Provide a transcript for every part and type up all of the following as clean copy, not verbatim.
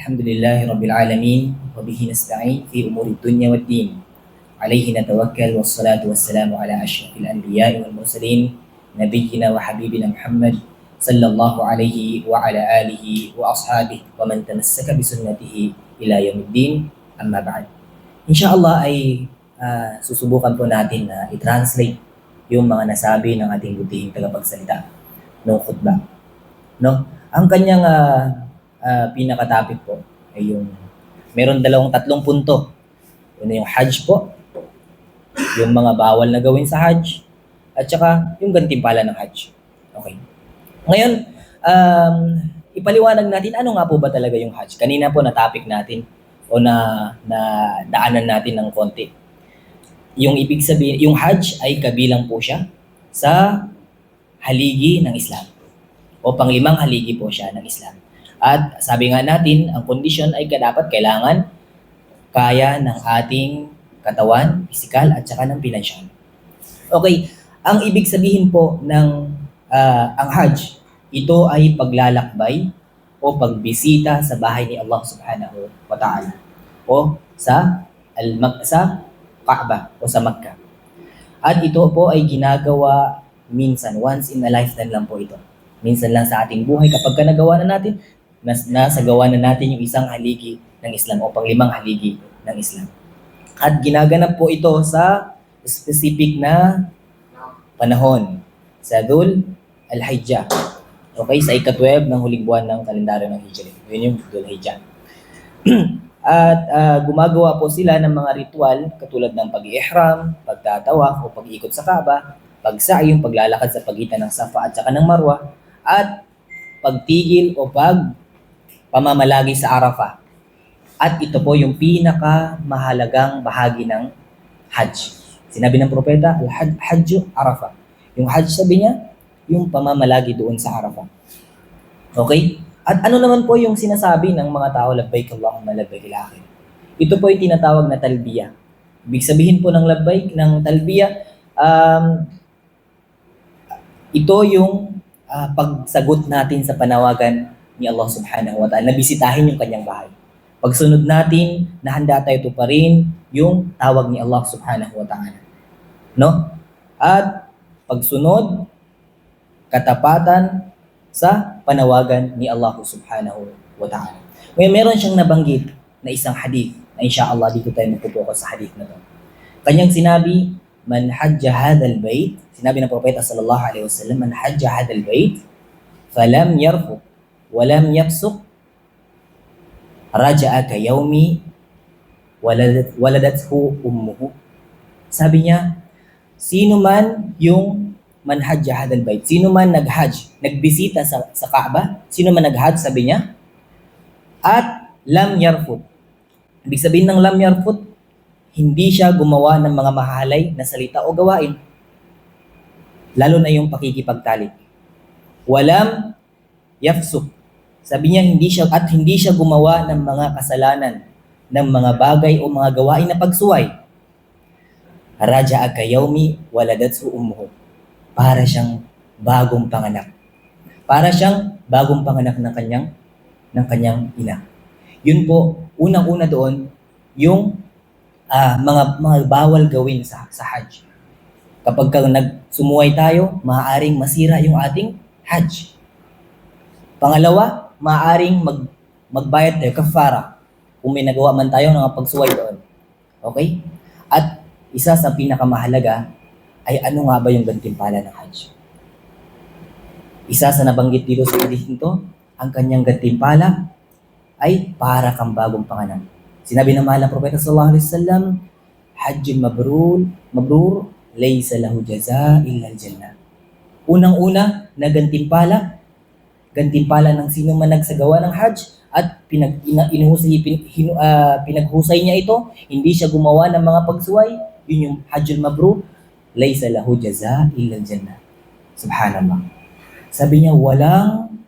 الحمد لله رب العالمين وبه نستعين في أمور الدنيا والدين عليه نتوكل والصلاة والسلام على أشرف الأنبياء والمرسلين نبينا وحبيبنا محمد صلى الله عليه وعلى آله وأصحابه ومن تمسك بسنته إلى يوم الدين أما بعد إن شاء الله ay susubukan po natin na i-translate yung mga nasabi ng ating butihing tagapagsalita ng khutbah. No? Ang kanyang pinaka-topic po ay yung meron tatlong punto. Yun yung Hajj po, yung mga bawal na gawin sa Hajj, at saka yung gantimpala ng Hajj. Okay. Ngayon, ipaliwanag natin ano nga po ba talaga yung Hajj. Kanina po na-topic natin o na daanan natin ng konti. Yung ibig sabihin, yung Hajj ay kabilang po siya sa haligi ng Islam o panglimang haligi po siya ng Islam. At sabi nga natin, ang kondisyon ay kailangan kaya ng ating katawan, pisikal at saka ng pinansyal. Okay, ang ibig sabihin po ng ang Hajj, ito ay paglalakbay o pagbisita sa bahay ni Allah Subhanahu wa Ta'ala o sa Kaaba o sa Makkah. At ito po ay ginagawa minsan, once in a lifetime lang po ito. Minsan lang sa ating buhay kapag nagawa na natin, nasagawa na natin yung isang haligi ng Islam o panglimang haligi ng Islam. At ginaganap po ito sa specific na panahon sa Dhul al-Hijjah. Okay, sa ika-12 ng huling buwan ng kalendaryo ng Hijri. Yun yung Dhul Hijjah. At gumagawa po sila ng mga ritual katulad ng pag-ihram, pagtatawaf o pag-ikot sa Kaaba, pagsa'i, yung paglalakad sa pagitan ng Safa at saka ng Marwa, at pagtigil o pamamalagi sa Arafah. At ito po yung pinakamahalagang bahagi ng Hajj. Sinabi ng propeta, Al-Hajju Arafah. Yung Hajj, sabi niya, yung pamamalagi doon sa Arafah. Okay? At ano naman po yung sinasabi ng mga tao, labbaik Allahumma labbaik ila akhir. Ito po yung tinatawag na talbiyah. Ibig sabihin po ng labbaik, ng talbiyah, ito yung pagsagot natin sa panawagan ni Allah Subhanahu wa Ta'ala na bisitahin yung kanyang bahay. Pagsunod natin na handa tayo tuparin yung tawag ni Allah Subhanahu wa Ta'ala. No? At pagsunod, katapatan sa panawagan ni Allah Subhanahu wa Ta'ala. Ngayon, meron siyang nabanggit na isang hadith na insyaAllah dito tayo magpupokus sa hadith na to. Kanyang sinabi, man hajja hadal bayt, sinabi ng propeta sallallahu alaihi wasallam, man hajja hadal bayt, falam yarfuq, walam yafsuq, raja'a ka yawmi, waladathu ummuhu. Sabi niya, sino man yung man hajja hadal bayt, sino man nag-hajj, nagbisita sa Kaaba, sino man nag-hajj, sabi niya, at lam yarfut. Ibig sabihin ng lam yarfut, hindi siya gumawa ng mga mahalay na salita o gawain. Lalo na yung pakikipagtalik. Walam yafsuk. Sabi niya, hindi siya gumawa ng mga kasalanan, ng mga bagay o mga gawain na pagsuway. Raja'a ka yawmi waladathu ummuhu. Para siyang bagong panganak. Para siyang bagong panganak ng kanyang ina. Yun po, unang-una doon, yung mga bawal gawin sa Hajj. Kapag nagsumuway tayo, maaaring masira yung ating Hajj. Pangalawa, maaaring magbayad tayo, kafara, kung may nagawa man tayo ng pagsuway doon. Okay? At isa sa pinakamahalaga, ay ano nga ba yung gantimpala ng Hajj? Isa sa nabanggit dito sa hadith nito, ang kanyang gantimpala ay para kang bagong panganak. Sinabi ng mahal na propeta sallallahu alaihi wasallam, Hajjun mabrur, laysa lahu jaza illa al-jannah. Unang-una na gantimpala ng sino man nagsagawa ng Hajj at pinaghusay niya ito, hindi siya gumawa ng mga pagsuway, yun yung Hajjul mabrur, laysa lahu jaza illa al-jannah. Subhanallah. Sabi niya, walang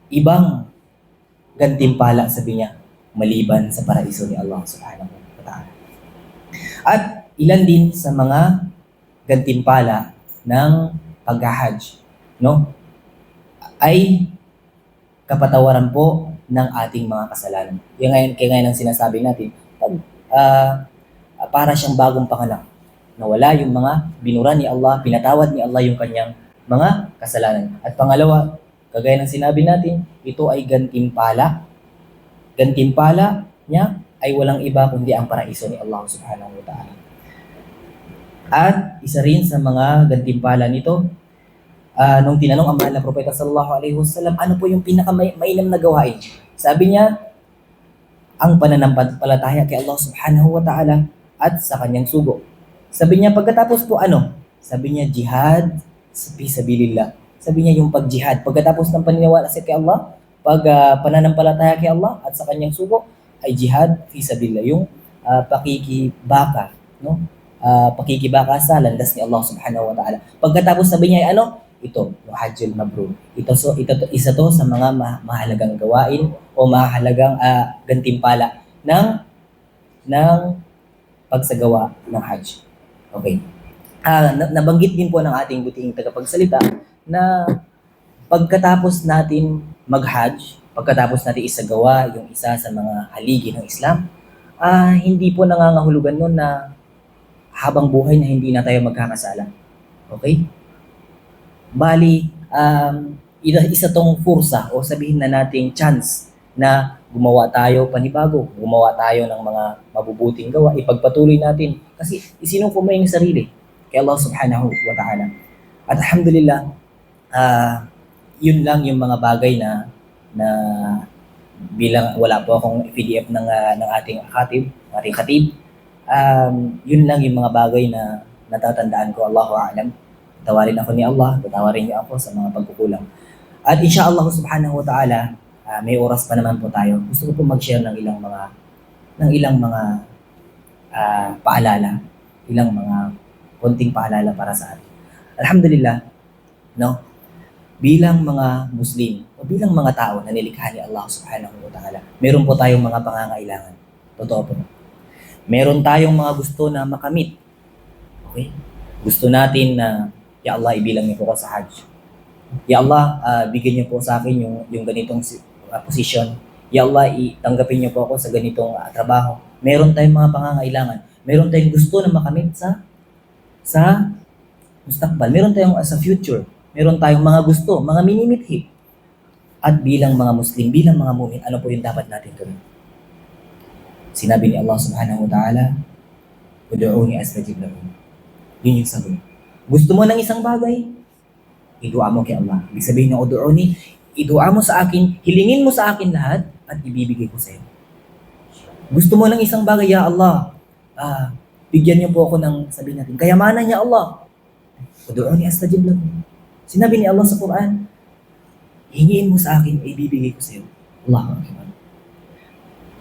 ibang gantimpala, sabi niya, maliban sa paraiso ni Allah Subhanahu wa Ta'ala. At ilan din sa mga gantimpala ng pag-hajj, no? Ay kapatawaran po ng ating mga kasalanan. Kaya ngayon ang sinasabi natin, para siyang bagong panganak. Nawala yung mga binura ni Allah, pinatawad ni Allah yung kanyang mga kasalanan. At pangalawa, kagaya ng sinabi natin, ito ay gantimpala. Gantimpala niya ay walang iba kundi ang paraiso ni Allah subhanahu wa ta'ala. At isa rin sa mga gantimpala nito, nung tinanong ang mahal na propeta sallallahu alaihi wasallam, ano po yung pinakamainam na gawain? Sabi niya, ang pananampalataya kay Allah subhanahu wa ta'ala at sa kanyang sugo. Sabi niya, pagkatapos po ano? Sabi niya, jihad fi sabilillah. Sabi niya yung pag-jihad. Pagkatapos ng paniniwala sa kay Allah, pananampalataya kay Allah at sa kanyang sugo, ay jihad fi sabilillah. Yung pakikibaka, no? Pakikibaka sa landas ni Allah subhanahu wa ta'ala. Pagkatapos sabi niya ay ano? Ito, yung Hajjul Mabrur. Isa to sa mga mahalagang gawain o mahalagang gantimpala ng pagsagawa ng Hajj. Okay. Nabanggit din po ng ating butiing tagapagsalita na pagkatapos natin mag-Hajj, pagkatapos natin isagawa yung isa sa mga haligi ng Islam, hindi po nangangahulugan nun na habang buhay na hindi na tayo magkakasala. Okay? Bali, isa tong fursa o sabihin na nating chance na gumawa tayo panibago, gumawa tayo ng mga mabubuting gawa, ipagpatuloy natin kasi isinuko mo yung sarili kay Allah subhanahu wa ta'ala. At alhamdulillah, yun lang yung mga bagay na bilang wala po akong PDF ng ating khatib. Yun lang yung mga bagay na natatandaan ko, Allahu a'lam. Tawarin ako ni Allah, tatawarin niyo ako sa mga pagkukulang. At inshallah subhanahu wa ta'ala, may oras pa naman po tayo. Gusto ko po mag-share ng ilang mga paalala, ilang mga konting paalala para sa atin. Alhamdulillah, no? Bilang mga Muslim o bilang mga tao na nilikha ni Allah subhanahu wa ta'ala, meron po tayong mga pangangailangan. Totoo po. Meron tayong mga gusto na makamit. Okay? Gusto natin na, Ya Allah, ibilang niyo po ko sa Hajj. Ya Allah, bigyan niyo po sa akin yung ganitong position. Ya Allah, itanggapin niyo po ako sa ganitong trabaho. Meron tayong mga pangangailangan. Meron tayong gusto na makamit sa mustakbal. Meron tayong sa future. Meron tayong mga gusto, mga minimithi. At bilang mga Muslim, bilang mga mu'min, ano po yung dapat natin gawin? Sinabi ni Allah subhanahu wa ta'ala, Ud'uuni astajib lakum. Yun yung sabi. Gusto mo ng isang bagay? Idua mo kay Allah. Ibig sabihin ng Ud'uuni, idua mo sa akin, hilingin mo sa akin lahat, at ibibigay ko sa iyo. Gusto mo ng isang bagay, Ya Allah, bigyan niyo po ako ng, sabihin natin, kayamanan niya Allah. Ud'uuni astajib lakum. Sinabi ni Allah sa Quran, hingiin mo sa akin, ibibigay ko sa iyo. Allahu Akbar.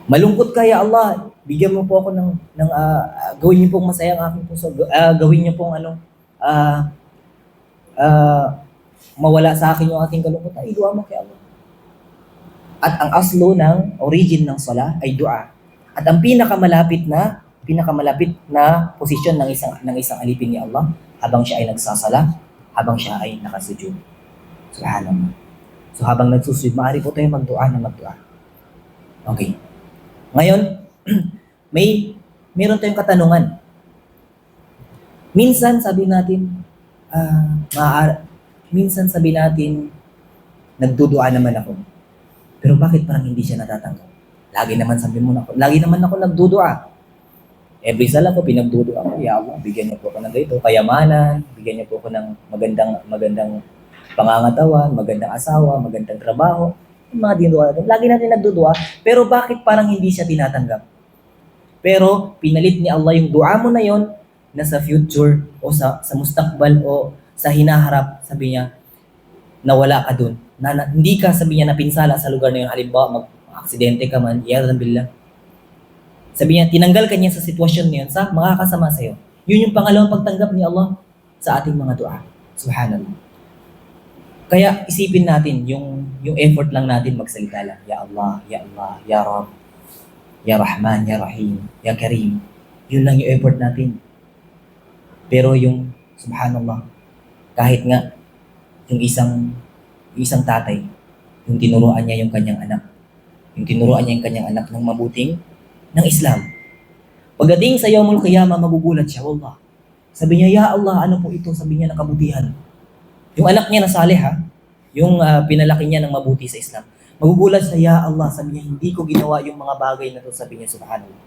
Malungkot ka, Ya Allah, bigyan mo po ako ng gawin niyo pong masaya ang aking puso, gawin niyo pong mawala sa akin yung aking kalungkutan, idua mo kay Allah. At ang aslo ng origin ng sala ay dua. At ang pinakamalapit na posisyon ng isang alipin ni Allah habang siya ay nagsasala, habang siya ay nakasujud. Subhanallah. So habang nagsusujud, maaari po tayo magdua. Okay. Ngayon, meron tayong katanungan. Minsan sabi natin, nagdudua naman ako. Pero bakit parang hindi siya natatanggap? Lagi naman ako nagdudua. Every sala ko, pinagdudua ko, Ya Allah, bigyan niyo po ako ng ganito, kayamanan, bigyan niyo po ako ng magandang pangangatawan, magandang asawa, magandang trabaho. Yung mga dinudua natin. Lagi natin nagdudua, pero bakit parang hindi siya tinatanggap? Pero pinalit ni Allah yung dua mo na yon na sa future o sa mustakbal o sa hinaharap, sabi niya, nawala ka dun. Hindi ka, sabi niya, napinsala sa lugar na yun. Halimbawa, mag-aksidente ka man, iyaran billah. Sabi niya, tinanggal ka niya sa sitwasyon niyon sa makakasama sa'yo. Yun yung pangalawang pagtanggap ni Allah sa ating mga dua. Subhanallah. Kaya isipin natin yung effort lang natin magsalita lang. Ya Allah, Ya Allah, Ya Rab, Ya Rahman, Ya Rahim, Ya Karim. Yun lang yung effort natin. Pero yung, subhanallah, kahit nga yung isang tatay, yung tinuruan niya yung kanyang anak Yung tinuruan niya yung kanyang anak ng mabuting ng Islam. Pagdating sa Yawmul Qiyamah, magugulat siya, wallah. Sabi niya, ya Allah, ano po ito? Sabi niya, ng kabutihan. Yung anak niya na salih, yung pinalaki niya ng mabuti sa Islam. Magugulat siya, ya Allah, sabi niya, hindi ko ginawa yung mga bagay na to, sabi niya, subhanallah.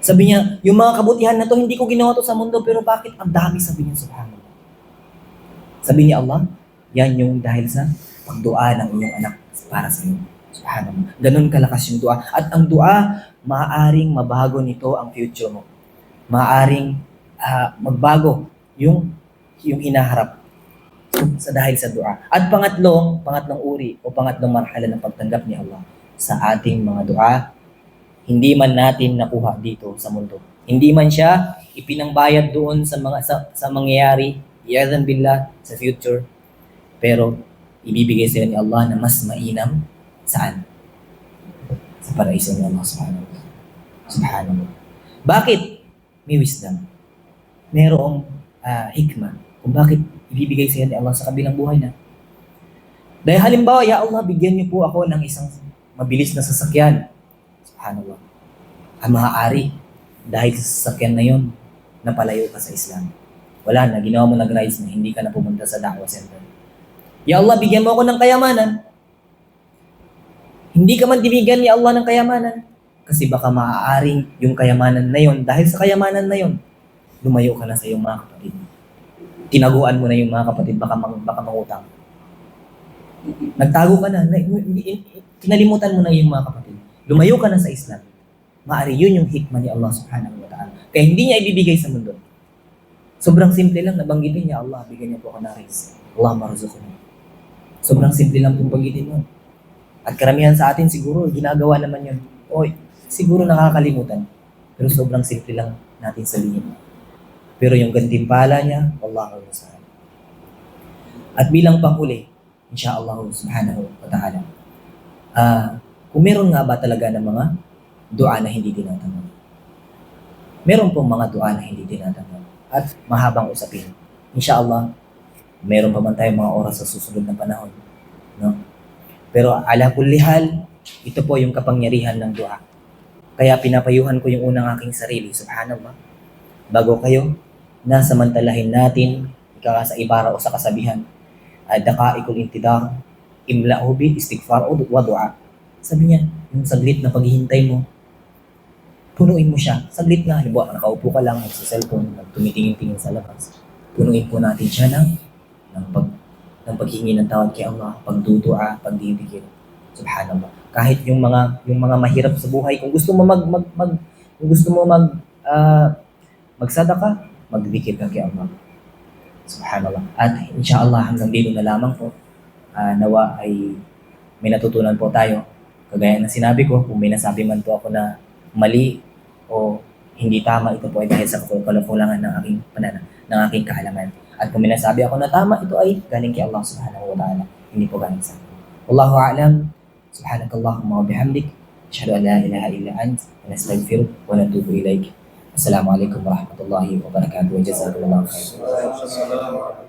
Sabi niya, yung mga kabutihan na to, hindi ko ginawa to sa mundo, pero bakit ang dami, sabi niya, subhanallah. Sabi niya, Allah, yan yung dahil sa pagdua ng inyong anak para sa iyo. Subhanallah. Ganun kalakas yung dua. At ang dua, maaaring mabago nito ang future mo. Maaaring magbago yung hinaharap sa dahil sa dua. At pangatlong uri o pangatlong marhala ng pagtanggap ni Allah sa ating mga dua, hindi man natin nakuha dito sa mundo. Hindi man siya ipinangbayad doon sa mangyayari, iyadhan billah, sa future. Pero ibibigay sa ni Allah na mas mainam saan? Sa paraiso ni Allah subhanahu wa ta'ala. Subhanallah. Bakit? May wisdom. Merong hikmah kung bakit ibibigay sa ni Allah sa kabilang buhay na. Dahil halimbawa, ya Allah, bigyan niyo po ako ng isang mabilis na sasakyan. Subhanallah. Ang maaari, dahil sa sasakyan na yun, napalayo ka sa Islam. Wala na, ginawa mo nag-rise na, hindi ka na pumunta sa da'wah center. Ya Allah, bigyan mo ako ng kayamanan. Hindi ka man dibigyan ni Allah ng kayamanan. Kasi baka maaaring yung kayamanan na yun, dahil sa kayamanan na yun, lumayo ka na sa iyong mga kapatid. Tinaguan mo na yung mga kapatid, baka mangutang. Nagtago ka na, kinalimutan mo na yung mga kapatid. Lumayo ka na sa Islam. Maari yun yung hikmah ni Allah subhanahu wa ta'ala. Kaya hindi niya ibibigay sa mundo. Sobrang simple lang, nabanggitin niya, Allah, bigyan niyo po ako ng rizq. Allah marzuqni. Sobrang simple lang kung banggitin mo. At karamihan sa atin siguro, ginagawa naman yun. Oy, siguro nakakalimutan. Pero sobrang simple lang natin sabihin. Pero yung gantimpala niya, Wallahu a'lam. At bilang panghuli, insyaallah subhanahu wa ta'ala, kung meron nga ba talaga ng mga dua na hindi tinatanggap? Meron pong mga dua na hindi tinatanggap. At mahabang usapin. Insyaallah, meron pa man tayong mga oras sa susunod na panahon. No? Pero ala kulli hal, ito po yung kapangyarihan ng dua. Kaya pinapayuhan ko yung unang aking sarili, subhanallah. Bago kayo, nasamantalahin natin, ika sa ibara o sa kasabihan, daqaikul intidar, imla'u bi istighfar wa dua. Sabi niya, yung saglit na paghihintay mo, punuin mo siya. Saglit na, halimbawa, nakaupo ka lang, sa cellphone, tumitingin-tingin sa labas. Punuin po natin siya ng paghingi ng tawad kay Allah, pagdudua, pagdidikir. Subhanallah. Kahit yung mga mahirap sa buhay, kung gusto mo magsadaka, magdikir ka kay Allah. Subhanallah. At insyaallah hanggang dito na lamang po. Nawa ay may natutunan po tayo. Kagaya ng sinabi ko, kung may nasabi man po ako na mali o hindi tama, ito po ay dahil sa kakulangan ng aking kaalaman. At kung may nasabi ako na tama, ito ay galing kay Allah subhanahu wa ta'ala. Hindi po galing sa akin. Wallahu a'lam. Subhanakallahumma wa bihamdik. Asyhadu an la ilaha illa ant. Wa nastaghfiruka wa natubu ilaik. Assalamualaikum warahmatullahi wabarakatuh. Jazakumullahu khairan.